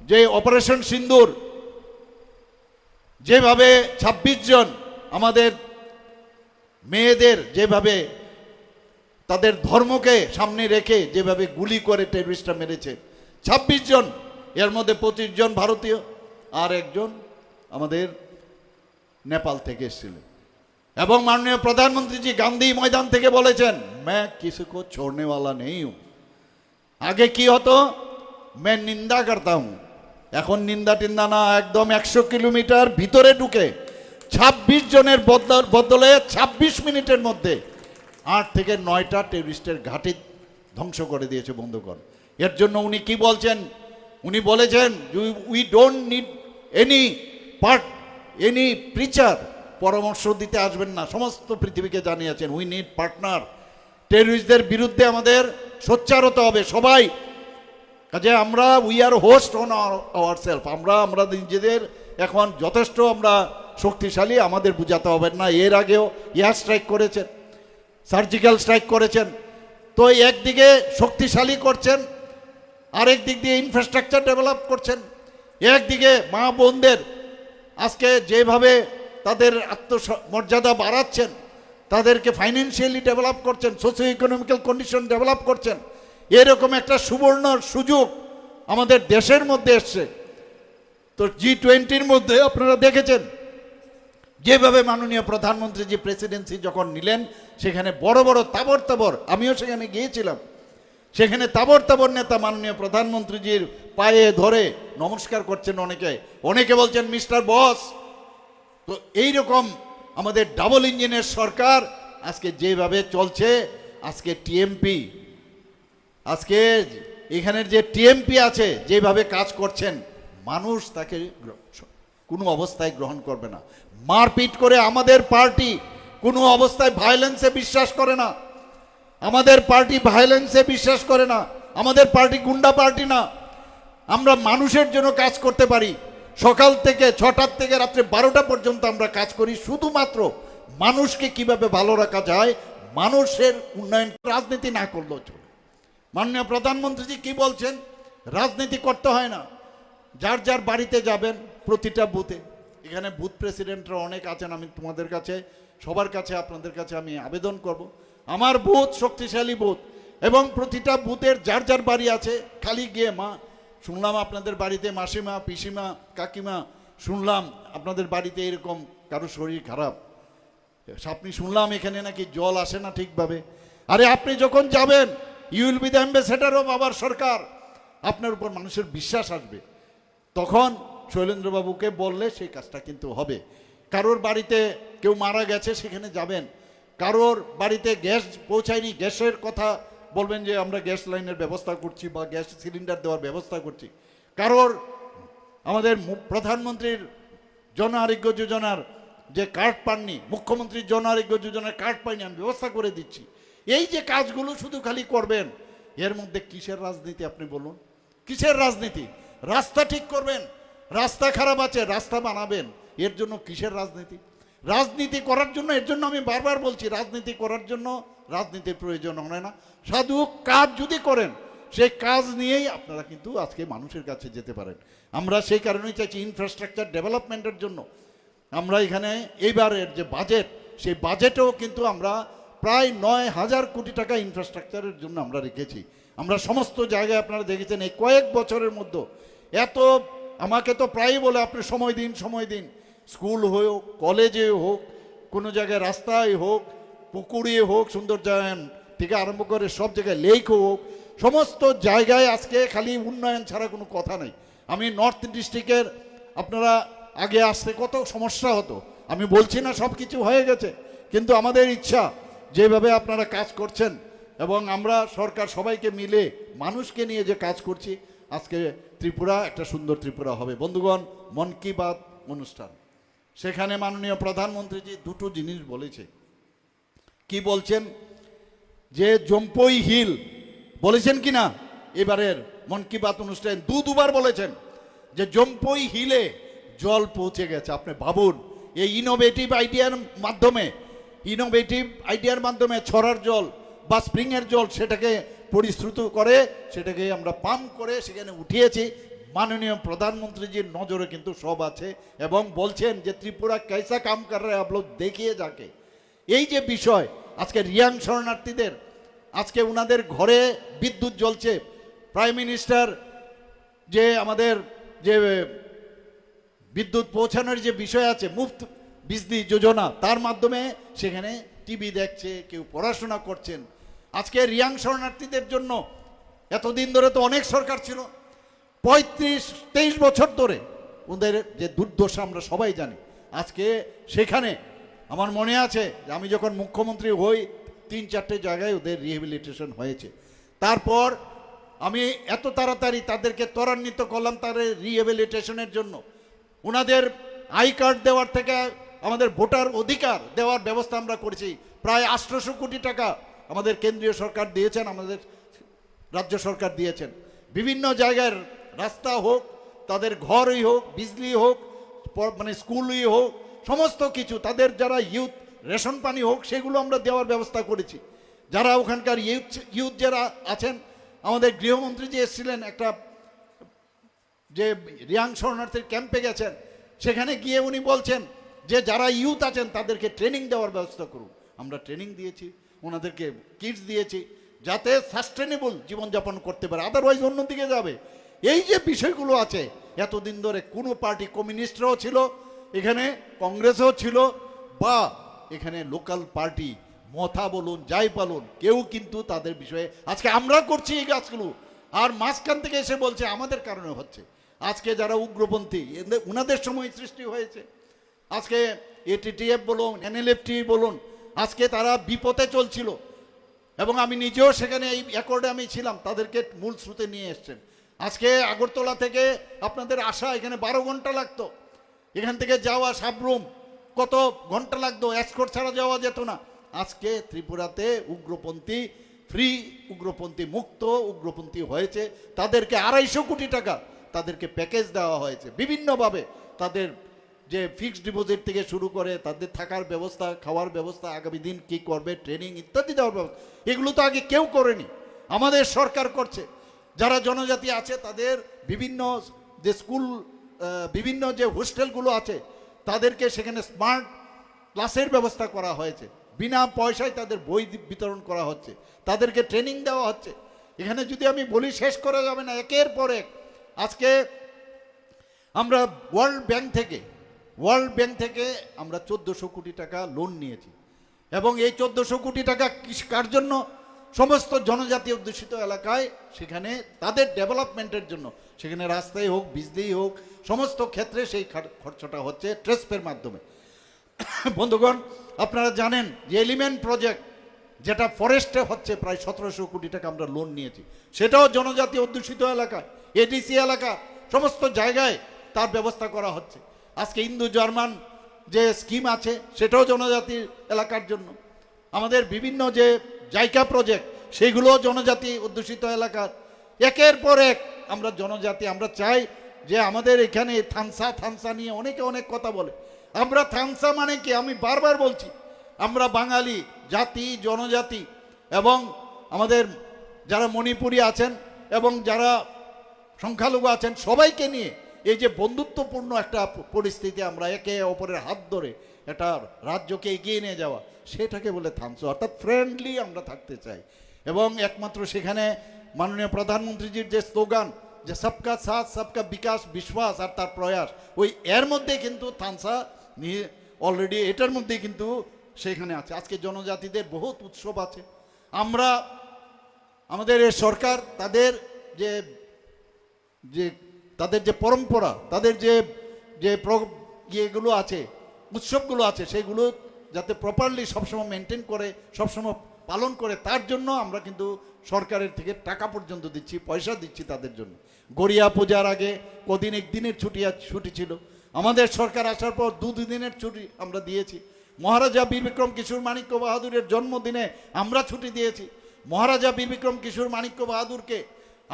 যে অপারেশন সিন্দুর, যেভাবে 26 জন আমাদের মেয়েদের যেভাবে তাদের ধর্মকে সামনে রেখে যেভাবে গুলি করে টেররিস্টরা মেরেছে, 26 জন, এর মধ্যে 25 জন ভারতীয় আর একজন আমাদের নেপাল থেকে এসেছিলেন। এবং মাননীয় প্রধানমন্ত্রীজি গান্ধী ময়দান থেকে বলেছেন, मैं किसी को छोड़ने वाला नहीं हूं। আগে কি হতো, मैं নিন্দা करता हूं, এখন নিন্দা টিন্দা না, একদম 100 কিলোমিটার ভিতরে ঢুকে 26 জনের বদলে 26 মিনিটের মধ্যে 8 থেকে 9টা টেররিস্টের ঘাঁটি ধ্বংস করে দিয়েছে বন্ধুগণ। এর জন্য উনি কি বলছেন? উনি বলেছেন, we don't need any preacher, পরামর্শ দিতে আসবেন না, সমস্ত পৃথিবীকে জানিয়েছেন উই নিড পার্টনার। টেররিস্টদের বিরুদ্ধে আমাদের সোচ্চার হতে হবে সবাই। কাজে আমরা we are host on our self, আমরা নিজেদের এখন যথেষ্ট আমরা শক্তিশালী, আমাদের বুঝাতে হবে না। এর আগেও এয়ার স্ট্রাইক করেছেন, সার্জিক্যাল স্ট্রাইক করেছেন, তো একদিকে শক্তিশালী করছেন, আরেক দিক দিয়ে ইনফ্রাস্ট্রাকচার ডেভেলপ করছেন, একদিকে মা বোনদের আজকে যেভাবে তাদের আত্মমর্যাদা বাড়াচ্ছেন, তাদেরকে ফাইন্যান্সিয়ালি ডেভেলপ করছেন, সোশিও ইকোনমিক্যাল কন্ডিশন ডেভেলপ করছেন। এরকম একটা সুবর্ণ সুযোগ আমাদের দেশের মধ্যে এসছে। তো G20-র মধ্যে আপনারা দেখেছেন যেভাবে মাননীয় প্রধানমন্ত্রী যে প্রেসিডেন্সি যখন নিলেন, সেখানে বড় বড় তাবর, আমিও সেখানে গিয়েছিলাম, সেখানে তাবর নেতা মাননীয় প্রধানমন্ত্রীজির পায়ে ধরে নমস্কার করছেন, অনেকে বলছেন মিস্টার বস। তো এইরকম আমাদের ডাবল ইঞ্জিনের সরকার আজকে যেভাবে চলছে, আজকে টিএমপি, আজকে এখানের যে টিএমপি আছে যেভাবে কাজ করছেন, মানুষ তাকে কোনো অবস্থায় গ্রহণ করবে না। মারপিট করে আমাদের পার্টি কোনো অবস্থায় ভায়োলেন্সে বিশ্বাস করে না, আমাদের পার্টি ভায়োলেন্সে বিশ্বাস করে না, আমাদের পার্টি গুন্ডা পার্টি না। আমরা মানুষের জন্য কাজ করতে পারি, সকাল থেকে 6টার থেকে রাত্রে 12টা পর্যন্ত আমরা কাজ করি, শুধুমাত্র মানুষকে কিভাবে ভালো রাখা যায়, মানুষের উন্নয়ন। রাজনীতি না করলেও চলে। মাননীয় প্রধানমন্ত্রীজি কি বলছেন, রাজনীতি করতে হয় না, যার যার বাড়িতে যাবেন প্রতিটা বুথে, এখানে বুথ প্রেসিডেন্টরা অনেক আছেন, আমি তোমাদের কাছে সবার কাছে আপনাদের কাছে আমি আবেদন করব, আমার বুথ শক্তিশালী বুথ, এবং প্রতিটা বুথের যার যার বাড়ি আছে খালি গিয়ে, মা শুনলাম আপনাদের বাড়িতে মাসিমা, পিসিমা, কাকিমা, শুনলাম আপনাদের বাড়িতে এরকম কারো শরীর খারাপ, আপনি শুনলাম এখানে নাকি জল আসে না ঠিকভাবে। আরে আপনি যখন যাবেন, you will be the ambassador of our সরকার, আপনার উপর মানুষের বিশ্বাস আসবে। তখন শৈলেন্দ্রবাবুকে বললে সেই কাজটা কিন্তু হবে। কারোর বাড়িতে কেউ মারা গেছে, সেখানে যাবেন। কারোর বাড়িতে গ্যাস পৌঁছায়নি, গ্যাসের কথা বলবেন যে আমরা গ্যাস লাইনের ব্যবস্থা করছি বা গ্যাস সিলিন্ডার দেওয়ার ব্যবস্থা করছি। কারোর আমাদের প্রধানমন্ত্রীর জন আরোগ্য যোজনার যে কার্ড পাননি, মুখ্যমন্ত্রীর জন আরোগ্য যোজনার কার্ড পাইনি, আমি ব্যবস্থা করে দিচ্ছি। এই যে কাজগুলো শুধু খালি করবেন, এর মধ্যে কিসের রাজনীতি আপনি বলুন? কিসের রাজনীতি? রাস্তা ঠিক করবেন, রাস্তা খারাপ আছে, রাস্তা বানাবেন, এর জন্য কিসের রাজনীতি? রাজনীতি করার জন্য, এর জন্য আমি বারবার বলছি, রাজনীতি করার জন্য রাজনীতির প্রয়োজন হয় না। সাধু কাজ যদি করেন, সেই কাজ নিয়েই আপনারা কিন্তু আজকে মানুষের কাছে যেতে পারেন। আমরা সেই কারণেই চাইছি ইনফ্রাস্ট্রাকচার ডেভেলপমেন্টের জন্য। আমরা এখানে এইবারের যে বাজেট, সেই বাজেটেও কিন্তু আমরা প্রায় 9,000 কোটি টাকা ইনফ্রাস্ট্রাকচারের জন্য আমরা রেখেছি। আমরা সমস্ত জায়গায় আপনারা দেখেছেন এই কয়েক বছরের মধ্যে এত, আমাকে তো প্রায়ই বলে আপনি সময় দিন, স্কুল হোক, কলেজে হোক, কোনো জায়গায় রাস্তায় হোক, পুকুরে হোক, সৌন্দর্যায়ন থেকে আরম্ভ করে সব জায়গায় লেক হোক, সমস্ত জায়গায় আজকে খালি উন্নয়ন ছাড়া কোনো কথা নেই। আমি নর্থ ডিস্ট্রিক্টের, আপনারা আগে আসতে কত সমস্যা হতো, আমি বলছি না সব কিছু হয়ে গেছে, কিন্তু আমাদের ইচ্ছা যেভাবে আপনারা কাজ করছেন এবং আমরা সরকার সবাইকে মিলে মানুষকে নিয়ে যে কাজ করছি, আজকে ত্রিপুরা একটা সুন্দর ত্রিপুরা হবে। বন্ধুগণ, মন কি বাত অনুষ্ঠান, সেখানে মাননীয় প্রধানমন্ত্রীজি দুটো জিনিস বলেছে। কি বলছেন? যে জম্পই হিল বলেছেন কি না, এবারের মন কি বাত অনুষ্ঠানে দুবার বলেছেন যে জম্পই হিলে জল পৌঁছে গেছে। আপনি ভাবুন, এই ইনোভেটিভ আইডিয়ার মাধ্যমে ছড়ার জল বা স্প্রিংয়ের জল সেটাকে পরিশ্রুত করে, সেটাকে আমরা পাম্প করে সেখানে উঠিয়েছি। মাননীয় প্রধানমন্ত্রীজির নজরে কিন্তু সব আছে এবং বলছেন যে ত্রিপুরা कैसा काम कर रहे हैं आप लोग देखिए जाके। এই যে বিষয়, আজকে রিয়াং শরণার্থীদের আজকে উনাদের ঘরে বিদ্যুৎ জ্বলছে। প্রাইম মিনিস্টার যে আমাদের যে বিদ্যুৎ পৌঁছানোর যে বিষয় আছে, মুফত বিজলি যোজনা, তার মাধ্যমে সেখানে টিভি দেখছে, কেউ পড়াশোনা করছেন। আজকে রিয়াং শরণার্থীদের জন্য এতদিন ধরে তো অনেক সরকার ছিল, 35-23 বছর ধরে ওদের যে দুর্দশা আমরা সবাই জানি। আজকে সেখানে আমার মনে আছে যে আমি যখন মুখ্যমন্ত্রী হই 3-4টে জায়গায় ওদের রিহেবিলিটেশন হয়েছে। তারপর আমি এত তাড়াতাড়ি তাদেরকে ত্বরান্বিত করলাম তাদের রিহেবিলিটেশনের জন্য। ওনাদের আই কার্ড দেওয়ার থেকে আমাদের ভোটার অধিকার দেওয়ার ব্যবস্থা আমরা করেছি। প্রায় 800 কোটি টাকা আমাদের কেন্দ্রীয় সরকার দিয়েছেন, আমাদের রাজ্য সরকার দিয়েছেন। বিভিন্ন জায়গার রাস্তা হোক, তাদের ঘরই হোক, বিজলি হোক, মানে স্কুলই হোক, সমস্ত কিছু তাদের যারা ইউথ রেশন পানি হোক, সেগুলো আমরা দেওয়ার ব্যবস্থা করেছি। যারা ওখানকার ইউথ যারা আছেন, আমাদের গৃহমন্ত্রী যে এসেছিলেন একটা যে রিয়াং শরণার্থীর ক্যাম্পে গেছেন, সেখানে গিয়ে উনি বলছেন যে যারা ইউথ আছেন তাদেরকে ট্রেনিং দেওয়ার ব্যবস্থা করুন। আমরা ট্রেনিং দিয়েছি, ওনাদেরকে কিটস দিয়েছি, যাতে সাস্টেনেবল জীবনযাপন করতে পারে, আদারওয়াইজ অন্যদিকে যাবে। এই যে বিষয়গুলো আছে, এতদিন ধরে কোনো পার্টি, কমিউনিস্টরাও ছিল এখানে, কংগ্রেসও ছিল, বা এখানে লোকাল পার্টি মথা বলুন যাই বলুন, কেউ কিন্তু তাদের বিষয়ে আজকে আমরা করছি এই কাজগুলো, আর মাঝখান থেকে এসে বলছে আমাদের কারণে হচ্ছে। আজকে যারা উগ্রপন্থী, ওনাদের সময় সৃষ্টি হয়েছে। আজকে এটিটিএফ বলুন, এনএলএফটি বলুন, আজকে তারা বিপথে চলছিল এবং আমি নিজেও সেখানে এই অ্যাকর্ডে আমি ছিলাম, তাদেরকে মূল স্রোতে নিয়ে এসছেন। আজকে আগরতলা থেকে আপনাদের আসা এখানে 12 ঘন্টা লাগতো, এখান থেকে যাওয়া সাবরুম কত ঘন্টা লাগতো, এসকর্ট ছাড়া যাওয়া যেত না। আজকে ত্রিপুরাতে উগ্রপন্থী ফ্রি, উগ্রপন্থী মুক্ত, উগ্রপন্থী হয়েছে। তাদেরকে 250 কোটি টাকা তাদেরকে প্যাকেজ দেওয়া হয়েছে বিভিন্নভাবে। তাদের যে ফিক্সড ডিপোজিট থেকে শুরু করে তাদের থাকার ব্যবস্থা, খাওয়ার ব্যবস্থা, আগামী দিন কী করবে, ট্রেনিং ইত্যাদি দেওয়ার ব্যবস্থা, এগুলো তো আগে কেউ করেনি, আমাদের সরকার করছে। যারা জনজাতি আছে তাদের বিভিন্ন যে স্কুল, বিভিন্ন যে হোস্টেলগুলো আছে, তাদেরকে সেখানে স্মার্ট ক্লাসের ব্যবস্থা করা হয়েছে, বিনা পয়সায় তাদের বই বিতরণ করা হচ্ছে, তাদেরকে ট্রেনিং দেওয়া হচ্ছে। এখানে যদি আমি বলি শেষ করা যাবে না, একের পর এক। আজকে আমরা ওয়ার্ল্ড ব্যাংক থেকে আমরা 1400 কোটি টাকা লোন নিয়েছি এবং এই 1400 কোটি টাকা কার জন্য? সমস্ত জনজাতি অধ্যুষিত এলাকায়, সেখানে তাদের ডেভেলপমেন্টের জন্য, সেখানে রাস্তায় হোক, বিজলি হোক, সমস্ত ক্ষেত্রে সেই খরচটা হচ্ছে ট্রেসপের মাধ্যমে। বন্ধুগণ, আপনারা জানেন যে এলিমেন্ট প্রজেক্ট যেটা ফরেস্টে হচ্ছে, প্রায় 1700 কোটি টাকা আমরা লোন নিয়েছি, সেটাও জনজাতি অধ্যুষিত এলাকায়, এডিসি এলাকা, সমস্ত জায়গায় তার ব্যবস্থা করা হচ্ছে। আজকে ইন্দো জার্মান যে স্কিম আছে, সেটাও জনজাতির এলাকার জন্য। আমাদের বিভিন্ন যে জায়গা প্রজেক্ট, সেগুলো জনজাতি অধ্যুষিত এলাকার। একের পর এক আমরা জনজাতি, আমরা চাই যে আমাদের এখানে থানসা নিয়ে অনেকে অনেক কথা বলে। আমরা থানসা মানে কি? আমি বারবার বলছি, আমরা বাঙালি জাতি, জনজাতি এবং আমাদের যারা মণিপুরী আছেন এবং যারা সংখ্যালঘু আছেন, সবাইকে নিয়ে এই যে বন্ধুত্বপূর্ণ একটা পরিস্থিতি, আমরা একে অপরের হাত ধরে একটা রাজ্যকে এগিয়ে নিয়ে যাওয়া, সেটাকে বলে থানসা, অর্থাৎ ফ্রেন্ডলি আমরা থাকতে চাই। এবং একমাত্র সেখানে মাননীয় প্রধানমন্ত্রীজির যে স্লোগান, যে সবকা সাথ সবকা বিকাশ বিশ্বাস আর তার প্রয়াস, ওই এর মধ্যে কিন্তু থানসা অলরেডি এটার মধ্যে কিন্তু সেখানে আছে। আজকে জনজাতিদের বহুত উৎসব আছে। আমরা আমাদের এই সরকার তাদের যে যে তাদের যে পরম্পরা, তাদের যে যে ইয়েগুলো আছে, উৎসবগুলো আছে, সেগুলো যাতে প্রপারলি সবসময় মেনটেন করে, সবসময় পালন করে, তার জন্য আমরা কিন্তু সরকারের থেকে টাকা পর্যন্ত দিচ্ছি, পয়সা দিচ্ছি তাদের জন্য। গড়িয়া পূজার আগে কদিন একদিনের ছুটি ছিল, আমাদের সরকার আসার পর 2 দিনের ছুটি আমরা দিয়েছি। মহারাজা বীর বিক্রম কিশোর মাণিক্য বাহাদুরের জন্মদিনে আমরা ছুটি দিয়েছি। মহারাজা বীর বিক্রম কিশোর মাণিক্য বাহাদুরকে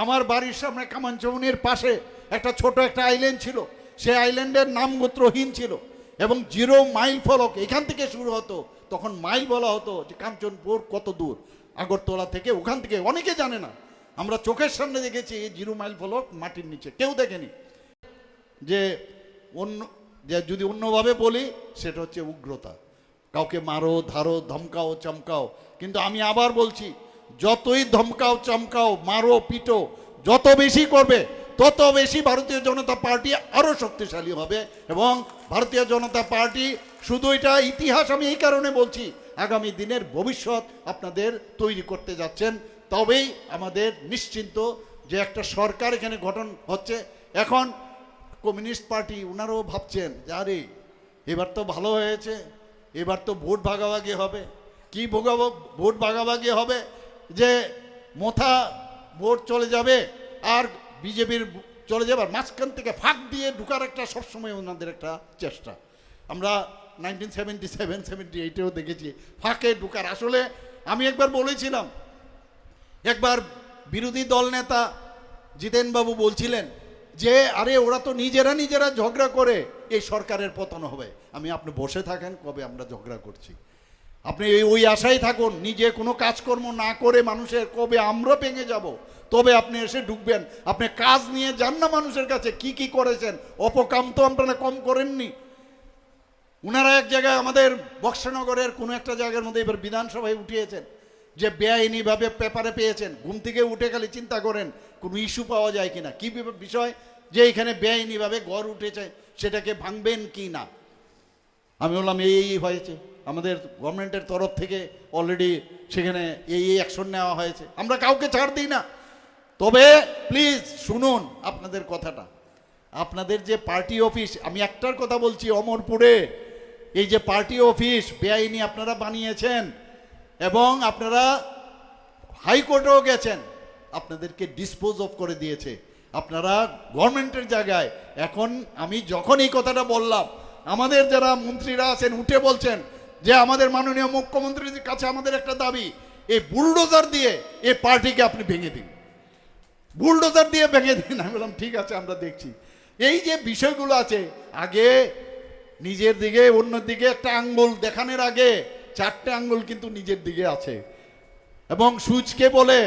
আমার বাড়ির সামনে কামানচৌনির পাশে একটা ছোট একটা আইল্যান্ড ছিল, সেই আইল্যান্ডের নাম গোত্রহীন ছিল এবং 0 মাইল ফলক এখান থেকে শুরু হতো। তখন মাইল বলা হতো যে কাঞ্চনপুর কত দূর, আগরতলা থেকে, ওখান থেকে অনেকে জানে না। আমরা চোখের সামনে দেখেছি এই 0 মাইল ফলক মাটির নিচে, কেউ দেখেনি। যে যদি অন্যভাবে বলি সেটা হচ্ছে উগ্রতা, কাউকে মারো, ধারো, ধমকাও, চমকাও। কিন্তু আমি আবার বলছি, যতই ধমকাও, চমকাও, মারো, পিটো, যত বেশি করবে তত বেশি ভারতীয় জনতা পার্টি আরও শক্তিশালী হবে। এবং ভারতীয় জনতা পার্টি শুধু এটা ইতিহাস, আমি এই কারণে বলছি, আগামী দিনের ভবিষ্যৎ আপনাদের তৈরি করতে যাচ্ছেন। তবেই আমাদের নিশ্চিন্ত যে একটা সরকার এখানে গঠন হচ্ছে। এখন কমিউনিস্ট পার্টি ওনারাও ভাবছেন যে আরে এবার তো ভালো হয়েছে, এবার তো ভোট ভাগাভাগি হবে। কি ভোট ভাগাভাগি হবে? যে মোথা ভোট চলে যাবে আর বিজেপির চলে যাবে, মাঝখান থেকে ফাঁক দিয়ে ঢুকার একটা সবসময় ওনাদের একটা চেষ্টা। আমরা 1977-78-এও দেখেছি ফাঁকে ঢুকার। আসলে আমি একবার বলেছিলাম, একবার বিরোধী দল নেতা জিতেনবাবু বলছিলেন যে আরে ওরা তো নিজেরা ঝগড়া করে এই সরকারের পতন হবে। আপনি বসে থাকেন, কবে আমরা ঝগড়া করছি? আপনি ওই আশাই থাকুন, নিজে কোনো কাজকর্ম না করে মানুষের কবে আমরা ভেঙে যাব, তবে আপনি এসে ঢুকবেন। আপনি কাজ নিয়ে যান না মানুষের কাছে, কি করেছেন, অপকাম তো আপনারা কম করেননি। ওনারা এক জায়গায় আমাদের বক্সনগরের কোনো একটা জায়গার মধ্যে এবার বিধানসভায় উঠিয়েছেন যে বেআইনিভাবে পেপারে পেয়েছেন। ঘুম থেকে উঠে খালি চিন্তা করেন কোনো ইস্যু পাওয়া যায় কিনা, কি বিষয় যে এখানে বেআইনিভাবে ঘর উঠেছে, সেটাকে ভাঙবেন কি না। আমি বললাম এই হয়েছে, আমাদের গভর্নমেন্টের তরফ থেকে অলরেডি সেখানে এই অ্যাকশন নেওয়া হয়েছে। আমরা কাউকে ছাড় দিই না। তবে প্লিজ শুনুন আপনাদের কথাটা, আপনাদের যে পার্টি অফিস, আমি একটার কথা বলছি, অমরপুরে এই যে পার্টি অফিস বেআইনি আপনারা বানিয়েছেন এবং আপনারা হাইকোর্টেও গেছেন, আপনাদেরকে ডিসপোজ অফ করে দিয়েছে। আপনারা গভর্নমেন্টের জায়গায় এখন, আমি যখন এই কথাটা বললাম, আমাদের যারা মন্ত্রীরা আছেন উঠে বলছেন যে আমাদের মাননীয় মুখ্যমন্ত্রীর কাছে আমাদের একটা দাবি, এই বুলডোজার দিয়ে এই পার্টিকে আপনি ভেঙে দিন, বুলডোজার দিয়ে ভেঙে দিন। আমি বললাম ঠিক আছে, আমরা দেখছি। এই যে বিষয়গুলো আছে, আগে নিজের দিকে অন্যের দিকে একটা আঙ্গুল দেখানোর আগে 4টে আঙ্গুল কিন্তু নিজের দিকে আছে। এবং সুচকে বলে,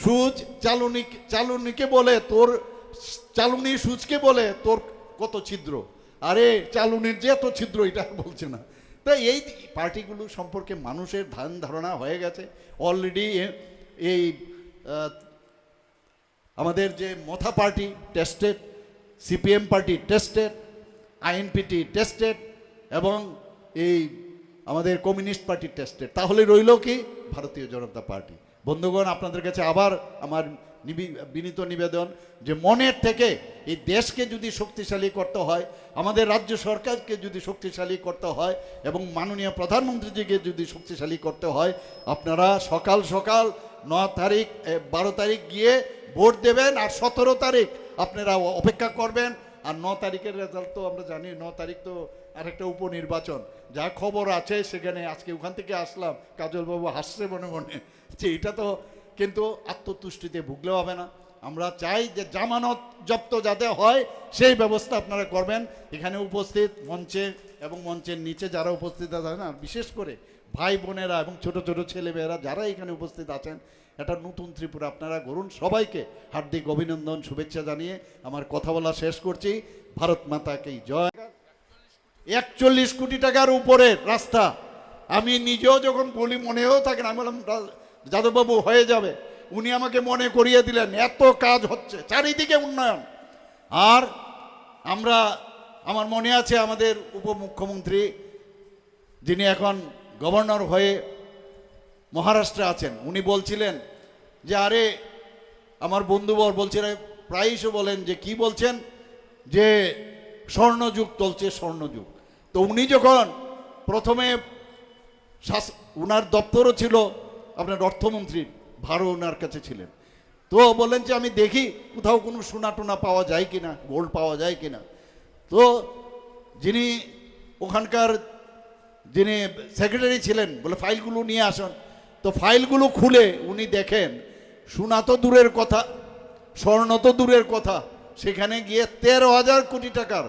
সুচ চালুনিকে বলে তোর, চালুনি সুচকে বলে তোর কত ছিদ্র, আরে চালুনির যে এত ছিদ্র এটা বলছে না। তাই এই পার্টিগুলো সম্পর্কে মানুষের ধারণা হয়ে গেছে অলরেডি। এই আমাদের যে Motha party tested, CPM party tested, INPT tested এবং এই আমাদের কমিউনিস্ট পার্টি টেস্টেড। তাহলে রইল কি ভারতীয় জনতা পার্টি। বন্ধুগণ, আপনাদের কাছে আবার আমার বিনীত নিবেদন যে মনের থেকে এই দেশকে যদি শক্তিশালী করতে হয়, আমাদের রাজ্য সরকারকে যদি শক্তিশালী করতে হয় এবং মাননীয় প্রধানমন্ত্রীজিকে যদি শক্তিশালী করতে হয়, আপনারা সকাল 9 তারিখ 12 তারিখ গিয়ে ভোট দেবেন আর 17 তারিখ আপনারা অপেক্ষা করবেন। আর 9 তারিখের রেজাল্ট তো আমরা জানি, 9 তারিখ তো আরেকটা উপনির্বাচন। যা খবর আছে সেখানে, আজকে ওখান থেকে আসলাম, কাজলবাবু হাসছে মনে মনে যে এটা তো, কিন্তু আত্মতুষ্টিতে ভুগলেও হবে না। আমরা চাই যে জামানত জব্দ যাতে হয় সেই ব্যবস্থা আপনারা করবেন। এখানে উপস্থিত মঞ্চে এবং মঞ্চের নিচে যারা উপস্থিত আছে না, বিশেষ করে ভাই বোনেরা এবং ছোট ছোট ছেলেমেয়েরা যারা এখানে উপস্থিত আছেন, এটা নতুন ত্রিপুরা আপনারা গড়ুন। সবাইকে হার্দিক অভিনন্দন, শুভেচ্ছা জানিয়ে আমার কথা বলা শেষ করছি। ভারত মাতাকেই জয়। 41 কোটি টাকার উপরে রাস্তা, আমি নিজেও যখন বলি মনেও থাকে না। আমি বললাম যাদববাবু হয়ে যাবে, উনি আমাকে মনে করিয়ে দিলেন এত কাজ হচ্ছে, চারিদিকে উন্নয়ন। আর আমার মনে আছে আমাদের উপমুখ্যমন্ত্রী যিনি এখন গভর্নর হয়ে মহারাষ্ট্রে আছেন, উনি বলছিলেন যে আরে আমার বন্ধুবর বলছেন, প্রায়শই বলেন যে কি বলছেন যে স্বর্ণযুগ চলছে, স্বর্ণযুগ। তো উনি যখন প্রথমে উনার দপ্তরও ছিল আপনার অর্থমন্ত্রীর ভারও ওনার কাছে ছিলেন, তো বললেন যে আমি দেখি কোথাও কোনো সোনা টোনা পাওয়া যায় কিনা, গোল্ড পাওয়া যায় কিনা। তো যিনি ওখানকার যিনি সেক্রেটারি ছিলেন বলে ফাইলগুলো নিয়ে আসুন। তো ফাইলগুলো খুলে উনি দেখেন সোনা তো দূরের কথা, স্বর্ণ তো দূরের কথা, সেখানে গিয়ে 13,000 কোটি টাকার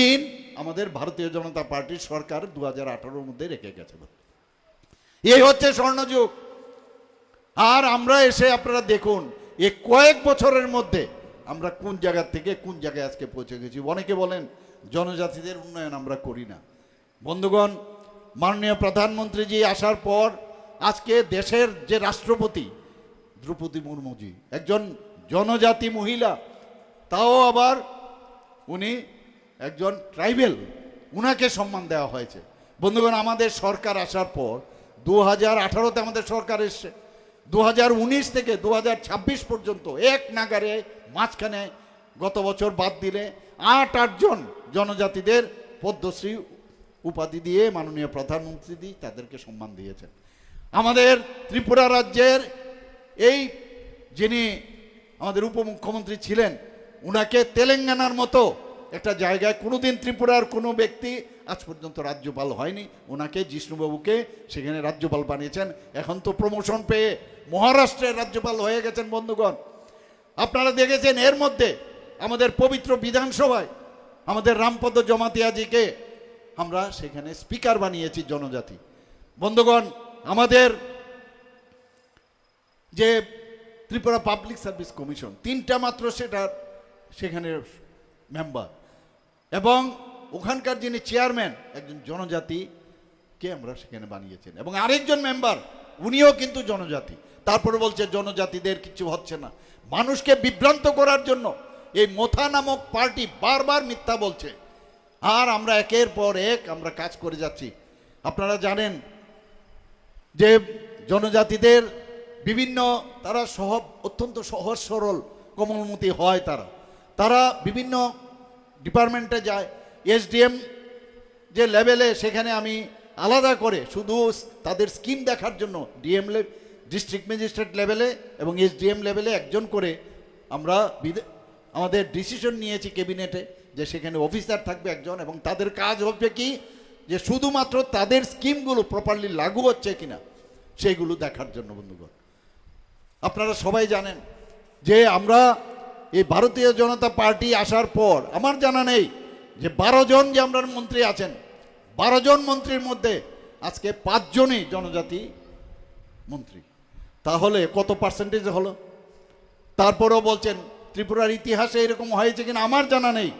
ঋণ আমাদের ভারতীয় জনতা পার্টির সরকার 2018-র মধ্যে রেখে গেছে। এই হচ্ছে স্বর্ণযুগ। আর আমরা এসে আপনারা দেখুন এই কয়েক বছরের মধ্যে আমরা কোন জায়গা থেকে কোন জায়গায় আজকে পৌঁছে গেছি। অনেকে বলেন জনজাতিদের উন্নয়ন আমরা করি না। বন্ধুগণ, মাননীয় প্রধানমন্ত্রীজি আসার পর আজকে দেশের যে রাষ্ট্রপতি দ্রৌপদী মুর্মুজি একজন জনজাতি মহিলা, তাও আবার উনি একজন ট্রাইবেল, উনাকে সম্মান দেওয়া হয়েছে। বন্ধুগণ, আমাদের সরকার আসার পর 2018-তে আমাদের সরকার এসছে, 2019 থেকে 2026 পর্যন্ত এক নাগারে মাঝখানে গত বছর বাদ দিলে 8 জন জনজাতিদের পদ্মশ্রী উপাধি দিয়ে মাননীয় প্রধানমন্ত্রী তাদেরকে সম্মান দিয়েছেন। আমাদের ত্রিপুরা রাজ্যের এই যিনি আমাদের উপমুখ্যমন্ত্রী ছিলেন, উনাকে তেলেঙ্গানার মতো একটা জায়গায় কোনোদিন ত্রিপুরার কোনো ব্যক্তি আজ পর্যন্ত রাজ্যপাল হয়নি, ওনাকে জিষ্ণুবাবুকে সেখানে রাজ্যপাল বানিয়েছেন। এখন তো প্রমোশন পেয়ে মহারাষ্ট্রের রাজ্যপাল হয়ে গেছেন। বন্ধুগণ, আপনারা দেখেছেন এর মধ্যে আমাদের পবিত্র বিধানসভায় আমাদের রামপদ জমাতিয়াজিকে আমরা সেখানে স্পিকার বানিয়েছি জনজাতি। বন্ধুগণ, আমাদের যে ত্রিপুরা পাবলিক সার্ভিস কমিশন 3টা মাত্র সেখানে মেম্বার, এবং ওখানকার যিনি চেয়ারম্যান একজন জনজাতিকে আমরা সেখানে বানিয়েছেন, এবং আরেকজন মেম্বার উনিও কিন্তু জনজাতি। তারপরে বলছে জনজাতিদের কিছু হচ্ছে না। মানুষকে বিভ্রান্ত করার জন্য এই মোথা নামক পার্টি বারবার মিথ্যা বলছে, আর আমরা একের পর এক আমরা কাজ করে যাচ্ছি। আপনারা জানেন যে জনজাতিদের বিভিন্ন তারা অত্যন্ত সহজ সরল কোমলমতি হয়, তারা বিভিন্ন ডিপার্টমেন্টে যায়। এসডিএম যে লেভেলে সেখানে আমি আলাদা করে শুধু তাদের স্কিম দেখার জন্য ডিএম ডিস্ট্রিক্ট ম্যাজিস্ট্রেট লেভেলে এবং এসডিএম লেভেলে একজন করে আমরা আমাদের ডিসিশন নিয়েছি ক্যাবিনেটে যে সেখানে অফিসার থাকবে একজন, এবং তাদের কাজ হবে কি যে শুধুমাত্র তাদের স্কিমগুলো প্রপারলি লাগু হচ্ছে কিনা সেইগুলো দেখার জন্য। বন্ধুগণ, আপনারা সবাই জানেন যে আমরা এই ভারতীয় জনতা পার্টি আসার পর আমার জানা নেই যে 12 জন যে আমরা মন্ত্রী আছেন, 12 জন মন্ত্রীর মধ্যে আজকে 5 জনই জনজাতি মন্ত্রী। তাহলে কত পার্সেন্টেজ হলো? তারপরেও বলছেন ত্রিপুরার ইতিহাসে এরকম হয়েছে কিনা আমার জানা নেই।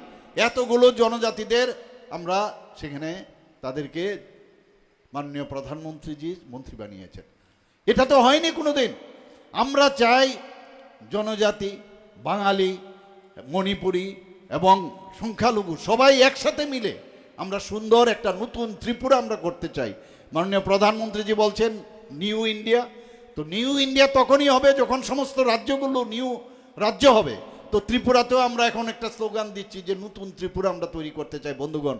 এতগুলো জনজাতিদের আমরা সেখানে তাদেরকে মাননীয় প্রধানমন্ত্রীজি মন্ত্রী বানিয়েছেন। এটা তো হয়নি কোনোদিন। আমরা চাই জনজাতি, বাঙালি, মণিপুরি এবং সংখ্যালঘু সবাই একসাথে মিলে আমরা সুন্দর একটা নতুন ত্রিপুরা আমরা করতে চাই। মাননীয় প্রধানমন্ত্রীজি বলছেন নিউ ইন্ডিয়া। তো নিউ ইন্ডিয়া তখনই হবে যখন সমস্ত রাজ্যগুলো নিউ রাজ্য হবে। তো ত্রিপুরাতেও আমরা এখন একটা স্লোগান দিচ্ছি যে নতুন ত্রিপুরা আমরা তৈরি করতে চাই। বন্ধুগণ,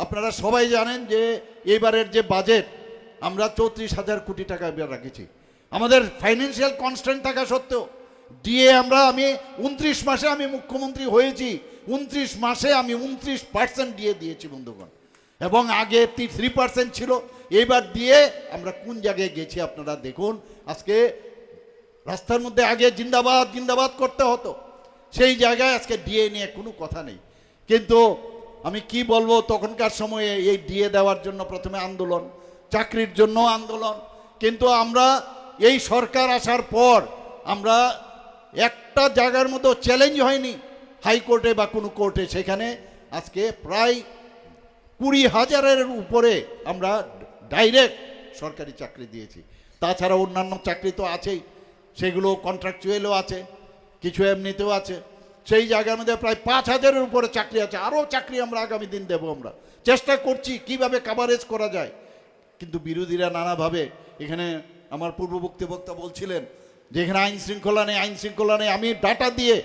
আপনারা সবাই জানেন যে এবারের যে বাজেট আমরা 34,000 কোটি টাকা রেখেছি। আমাদের ফাইন্যান্সিয়াল কনস্ট্যান্ট থাকা সত্ত্বেও দিয়ে আমি 29 মাসে আমি মুখ্যমন্ত্রী হয়েছি, 29 মাসে আমি 29% দিয়ে দিয়েছি বন্ধুগণ, এবং আগে 3% ছিল। এইবার দিয়ে আমরা কোন জায়গায় গেছি আপনারা দেখুন। আজকে রাস্তার মধ্যে আগে জিন্দাবাদ জিন্দাবাদ করতে হতো, সেই জায়গায় আজকে ডিএ নিয়ে কোনো কথা নেই। কিন্তু আমি কি বলবো, তখনকার সময়ে এই ডিএ দেওয়ার জন্য প্রথমে আন্দোলন, চাকরির জন্য আন্দোলন, কিন্তু আমরা এই সরকার আসার পর আমরা একটা জায়গার মতো চ্যালেঞ্জ হয়নি হাইকোর্টে বা কোনো কোর্টে, সেখানে আজকে প্রায় 20,000-এর উপরে আমরা ডাইরেক্ট সরকারি চাকরি দিয়েছি। তাছাড়া অন্যান্য চাকরি তো আছেই, সেগুলো কন্ট্রাকচুয়ালও আছে, কিছু এমনিতেও আছে। সেই জায়গার মধ্যে প্রায় 5,000-এর উপরে চাকরি আছে। আরও চাকরি আমরা আগামী দিন দেব। আমরা চেষ্টা করছি কিভাবে কাভারেজ করা যায়, কিন্তু বিরোধীরা নানাভাবে এখানে আমার পূর্ববর্তী বক্তা বলছিলেন যে এখানে আইন শৃঙ্খলা নেই, আইন শৃঙ্খলা নেই। আমি ডাটা দিয়ে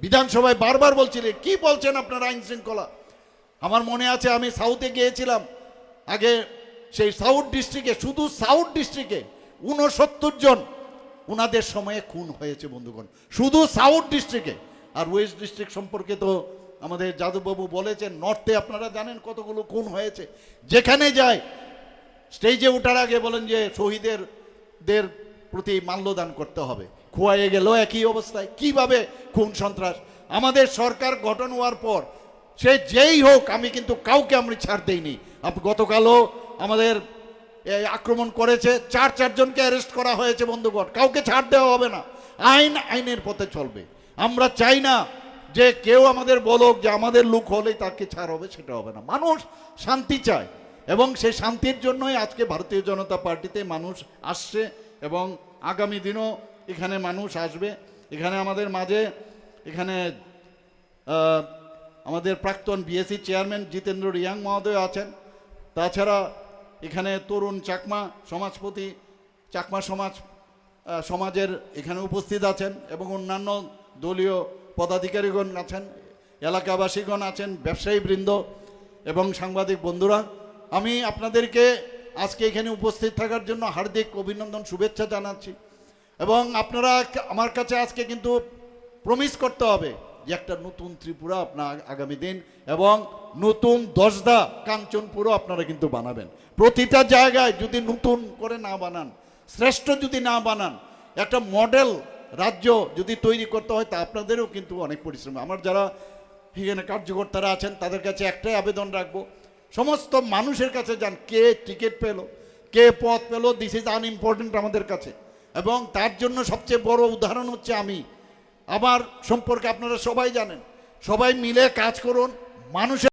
বিধানসভায় বারবার বলছিলেন, কি বলছেন আপনারা আইন শৃঙ্খলা? আমার মনে আছে আমি সাউথে গিয়েছিলাম আগে, সেই সাউথ ডিস্ট্রিক্টে, শুধু সাউথ ডিস্ট্রিক্টে 69 জন ওনাদের সময়ে খুন হয়েছে বন্ধুগণ, শুধু সাউথ ডিস্ট্রিক্টে। আর ওয়েস্ট ডিস্ট্রিক্ট সম্পর্কে তো আমাদের যাদববাবু বলেছেন, নর্থে আপনারা জানেন কতগুলো খুন হয়েছে। যেখানে যায় স্টেজে ওঠার আগে বলেন যে শহীদদের প্রতি মাল্যদান করতে হবে, খোয়াইয়ে গেল একই অবস্থায়। কিভাবে খুন সন্ত্রাস! আমাদের সরকার গঠন হওয়ার পর সে যেই হোক, আমি কিন্তু কাউকে আমি ছাড় দেইনি। গতকালও আমাদের আক্রমণ করেছে, 4 জনকে অ্যারেস্ট করা হয়েছে বন্ধুগণ। কাউকে ছাড় দেওয়া হবে না, আইন আইনের পথে চলবে। আমরা চাই না যে কেউ আমাদের বলুক যে আমাদের লোক হলেই তাকে ছাড় হবে, সেটা হবে না। মানুষ শান্তি চায় এবং সেই শান্তির জন্যই আজকে ভারতীয় জনতা পার্টিতে মানুষ আসছে এবং আগামী দিনও এখানে মানুষ আসবে। এখানে আমাদের মাঝে এখানে আমাদের প্রাক্তন বিএসসি চেয়ারম্যান জিতেন্দ্র রিয়াং মহোদয় আছেন। তাছাড়া এখানে তরুণ চাকমা সমাজপতি, চাকমা সমাজের এখানে উপস্থিত আছেন এবং অন্যান্য দলীয় পদাধিকারীগণ আছেন, এলাকাবাসীগণ আছেন, ব্যবসায়ীবৃন্দ এবং সাংবাদিক বন্ধুরা। আমি আপনাদেরকে আজকে এখানে উপস্থিত থাকার জন্য হার্দিক অভিনন্দন, শুভেচ্ছা জানাচ্ছি। এবং আপনারা আমার কাছে আজকে কিন্তু প্রমিস করতে হবে যে একটা নতুন ত্রিপুরা আপনার আগামী দিন এবং নতুন 10দা কাঞ্চনপুরও আপনারা কিন্তু বানাবেন। প্রতিটা জায়গায় যদি নতুন করে না বানান, শ্রেষ্ঠ যদি না বানান, একটা মডেল রাজ্য যদি তৈরি করতে হয়, তা আপনাদেরও কিন্তু অনেক পরিশ্রম। আমার যারা এখানে কার্যকর্তারা আছেন তাদের কাছে একটাই আবেদন রাখবো, সমস্ত মানুষের কাছে যান, কে টিকিট পেল, কে পথ পেল, দিস ইজ আনইম্পর্টেন্ট আমাদের কাছে। এবং তার জন্য সবচেয়ে বড় উদাহরণ হচ্ছে আমি। আমার সম্পর্কে আপনারা সবাই জানেন। সবাই মিলে কাজ করুন, মানুষের